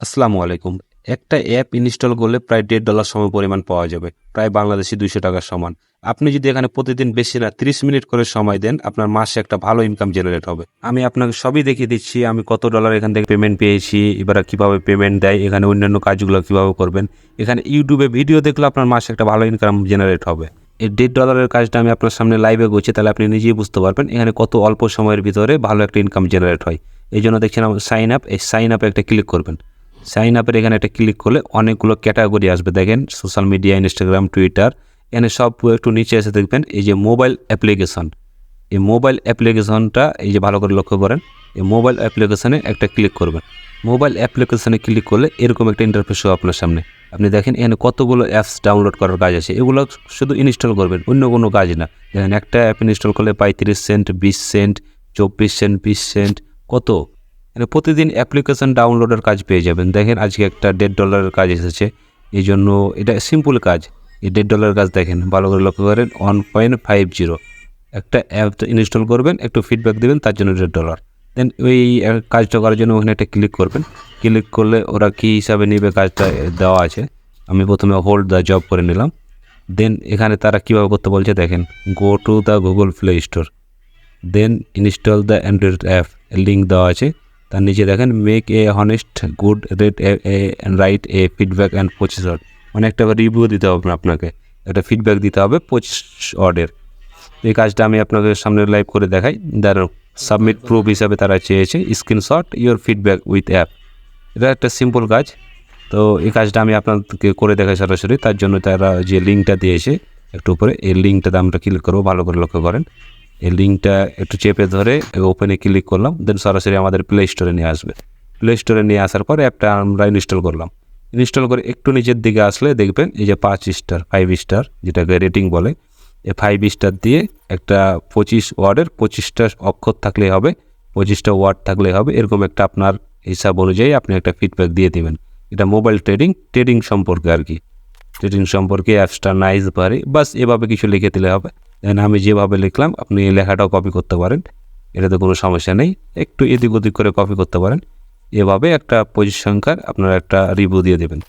আসসালামু আলাইকুম। একটা অ্যাপ ইনস্টল করলে প্রায় $1.5 সমপরিমাণ পাওয়া যাবে, প্রায় বাংলাদেশি ৳200 সমান। আপনি যদি এখানে প্রতিদিন বেশি না 30 মিনিট করে সময় দেন, আপনার মাসে একটা ভালো ইনকাম জেনারেট হবে। আমি আপনাকে সবই দেখিয়ে দিচ্ছি, আমি কত ডলার এখান থেকে পেমেন্ট পেয়েছি, এবার কিভাবে পেমেন্ট দেয়, এখানে অন্যান্য কাজগুলো কিভাবে করবেন। এখানে ইউটিউবে ভিডিও দেখলে আপনার মাসে একটা ভালো ইনকাম জেনারেট হবে। এই $1.5 কাজটা আমি আপনার সামনে লাইভে করছি, তাহলে আপনি নিজেই বুঝতে পারবেন এখানে কত অল্প সময়ের ভিতরে ভালো একটা ইনকাম জেনারেট হয়। এই জন্য দেখছেন সাইন আপ, এই সাইন আপে একটা ক্লিক করবেন। সাইন আপের এখানে একটা ক্লিক করলে অনেকগুলো ক্যাটাগরি আসবে, দেখেন সোশ্যাল মিডিয়া, ইনস্টাগ্রাম, টুইটার। এখানে সব একটু নিচে এসে দেখবেন এই যে মোবাইল অ্যাপ্লিকেশন। এই মোবাইল অ্যাপ্লিকেশনটা এই যে ভালো করে লক্ষ্য করেন, এই মোবাইল অ্যাপ্লিকেশনে একটা ক্লিক করবেন। মোবাইল অ্যাপ্লিকেশনে ক্লিক করলে এরকম একটা ইন্টারফেস হবে আপনার সামনে। আপনি দেখেন এখানে কতগুলো অ্যাপস ডাউনলোড করার কাজ আছে, এগুলো শুধু ইনস্টল করবেন, অন্য কোনো কাজ না। দেখেন একটা অ্যাপ ইনস্টল করলে 35 সেন্ট, 20 সেন্ট, 24 সেন্ট, 20 সেন্ট, কত। প্রতিদিন অ্যাপ্লিকেশন ডাউনলোডের কাজ পেয়ে যাবেন। দেখেন আজকে একটা $1.5 কাজ এসেছে, এই জন্য এটা সিম্পল কাজ। এই $1.5 কাজ দেখেন ভালো করে লক্ষ্য করেন, 1.50 একটা অ্যাপ ইনস্টল করবেন, একটু ফিডব্যাক দেবেন, তার জন্য $1.5। দেন ওই কাজটা করার জন্য ওখানে একটা ক্লিক করবেন। ক্লিক করলে ওরা কী হিসাবে নেবে কাজটা দেওয়া আছে। আমি প্রথমে হোল্ড দ্য জব করে নিলাম। দেন এখানে তারা কীভাবে করতে বলছে দেখেন, go to the Google Play Store, then install the Android app, link দেওয়া আছে। তার নিচে দেখেন make a honest good rate write a feedback and 25 word, মানে একটা রিভিউ দিতে হবে, আপনাকে একটা ফিডব্যাক দিতে হবে 25 ওয়ার্ডের। এই কাজটা আমি আপনাকে সামনে লাইভ করে দেখাই। দাঁড়ান, সাবমিট প্রুফ হিসাবে তারা চেয়েছে screenshot your feedback with app. এটা একটা সিম্পল কাজ। তো এই কাজটা আমি আপনাদেরকে করে দেখাই সরাসরি। তার জন্য তারা যে লিঙ্কটা দিয়েছে একটু উপরে, এই লিঙ্কটাতে আমরা ক্লিক করবো, ভালো করে লক্ষ্য করেন। এই লিঙ্কটা একটু চেপে ধরে ওপেনে ক্লিক করলাম, দেন সরাসরি আমাদের প্লে স্টোরে নিয়ে আসবে। প্লে স্টোরে নিয়ে আসার পর অ্যাপটা আমরা ইনস্টল করলাম। ইনস্টল করে একটু নিচের দিকে আসলে দেখবেন এই যে 5 স্টার, 5 স্টার যেটাকে রেটিং বলে, এই 5 স্টার দিয়ে একটা 25 ওয়ার্ডের 25টা অক্ষর থাকলেই হবে, 25টা ওয়ার্ড থাকলেই হবে, এরকম একটা আপনার হিসাব অনুযায়ী আপনি একটা ফিডব্যাক দিয়ে দেবেন। এটা মোবাইল ট্রেডিং সম্পর্কে আর কি, ট্রেডিং সম্পর্কে অ্যাপসটা নাইস পারে, বাস এভাবে কিছু লিখে দিলে হবে। দেন আমি যেভাবে লিখলাম আপনি এই লেখাটাও কপি করতে পারেন, এটাতে কোনো সমস্যা নেই, একটু এদিক ওদিক করে কপি করতে পারেন। এভাবে একটা 25 সংখ্যার আপনারা একটা রিভিউ দিয়ে দেবেন।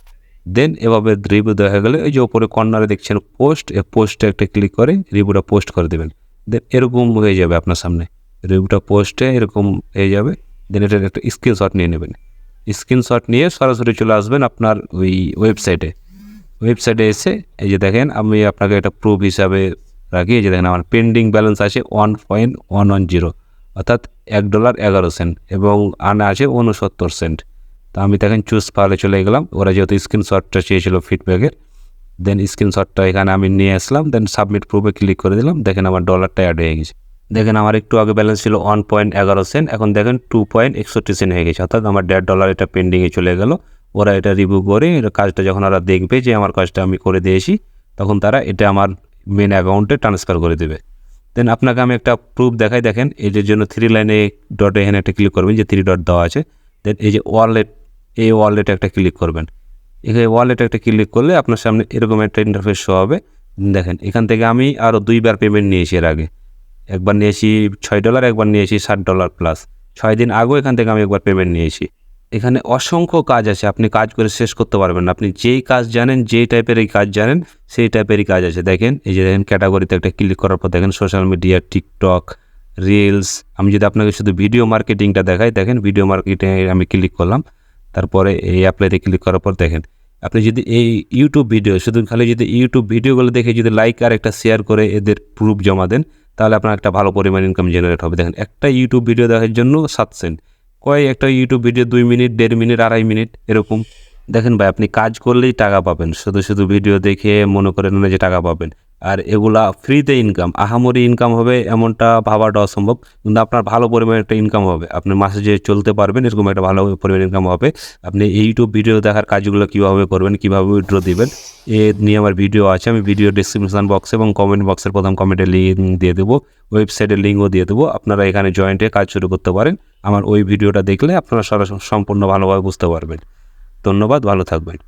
দেন এভাবে রিভিউ দেওয়া হয়ে গেলে এই যে ওপরে কর্নারে দেখছেন পোস্ট, এই পোস্টে একটা ক্লিক করে রিভিউটা পোস্ট করে দেবেন। দেন এরকম হয়ে যাবে আপনার সামনে, রিভিউটা পোস্টে এরকম হয়ে যাবে। দেন এটার একটা স্ক্রিনশট নিয়ে নেবেন। স্ক্রিনশট নিয়ে সরাসরি চলে আসবেন আপনার ওই ওয়েবসাইটে এসে এই যে দেখেন আমি আপনাকে একটা প্রুফ হিসাবে রাখি। এই যে দেখেন আমার পেন্ডিং ব্যালেন্স আছে 1.110, অর্থাৎ $1.11 এবং আনা আছে 69 সেন্ট। তো আমি দেখেন চুজ ফাইলে চলে গেলাম, ওরা যেহেতু স্ক্রিনশটটা চেয়েছিল ফিডব্যাকের, দেন স্ক্রিনশটটা এখানে আমি নিয়ে আসলাম, দেন সাবমিট প্রুফে ক্লিক করে দিলাম। দেখেন আমার ডলারটা অ্যাড হয়ে গেছে। দেখেন আমার একটু আগে ব্যালেন্স ছিল 1.11 সেন্ট, এখন দেখেন 2.61 সেন্ট হয়ে গেছে, অর্থাৎ আমার $1.5 এটা পেন্ডিংয়ে চলে গেল। ওরা এটা রিভিউ করে কাজটা যখন ওরা দেখবে যে আমার কাজটা আমি করে দিয়েছি, তখন তারা এটা আমার মেন অ্যাকাউন্টে ট্রান্সফার করে দেবে। দেন আপনাকে আমি একটা প্রুফ দেখাই, দেখেন এই যে জন্য 3 লাইনে ডটে এখানে একটা ক্লিক করবেন, যে 3 ডট দেওয়া আছে। দেন এই যে ওয়ালেট, এই ওয়ালেটে একটা ক্লিক করবেন। এখানে ওয়ালেটে একটা ক্লিক করলে আপনার সামনে এরকম একটা ইন্টারফেস শো হবে। দেখেন এখান থেকে আমি আরও 2বার পেমেন্ট নিয়েছি এর আগে, একবার নিয়েছি $6, একবার নিয়েছি $60 প্লাস। 6 দিন আগেও এখান থেকে আমি একবার পেমেন্ট নিয়েছি। এখানে অসংখ্য কাজ আছে, আপনি কাজ করে শেষ করতে পারবেন না। আপনি যেই কাজ জানেন, যেই টাইপের এই কাজ জানেন, সেই টাইপেরই কাজ আছে। দেখেন এই যে দেখেন ক্যাটাগরিতে একটা ক্লিক করার পর দেখেন সোশ্যাল মিডিয়া, টিকটক, রিলস। আমি যদি আপনাকে শুধু ভিডিও মার্কেটিংটা দেখাই, দেখেন ভিডিও মার্কেটিংয়ে আমি ক্লিক করলাম, তারপরে এই অ্যাপ্লাইতে ক্লিক করার পর দেখেন আপনি যদি এই ইউটিউব ভিডিও, শুধু খালি যদি ইউটিউব ভিডিওগুলো দেখে যদি লাইক আর একটা শেয়ার করে এদের প্রুফ জমা দেন, তাহলে আপনার একটা ভালো পরিমাণ ইনকাম জেনারেট হবে। দেখেন একটা ইউটিউব ভিডিও দেখার জন্য 7 সেন্ট, একটা YouTube video 2 minute, 1.5 minute, 2.5 minute এরকম। দেখেন ভাই, আপনি কাজ করলেই টাকা পাবেন, শুধু ভিডিও দেখে মনে করেন না যে টাকা পাবেন। আর এগুলা ফ্রিতে ইনকাম, আহামরি ইনকাম হবে এমনটা ভাবাটা অসম্ভব, কিন্তু আপনার ভালো পরিমাণে একটা ইনকাম হবে। আপনি মাসে যে চলতে পারবেন এরকম একটা ভালো পরিমাণ ইনকাম হবে। আপনি ইউটিউব ভিডিও দেখার কাজগুলো কীভাবে করবেন, কীভাবে উইথড্র দিবেন, এ নিয়ে আমার ভিডিও আছে। আমি ভিডিও ডিসক্রিপশন বক্সে এবং কমেন্ট বক্সের প্রথম কমেন্টে লিঙ্ক দিয়ে দেবো, ওয়েবসাইটের লিঙ্কও দিয়ে দেবো। আপনারা এখানে জয়েন্টে কাজ শুরু করতে পারেন। আমার ওই ভিডিওটা দেখলে আপনারা সম্পূর্ণ ভালোভাবে বুঝতে পারবেন। ধন্যবাদ, ভালো থাকবেন।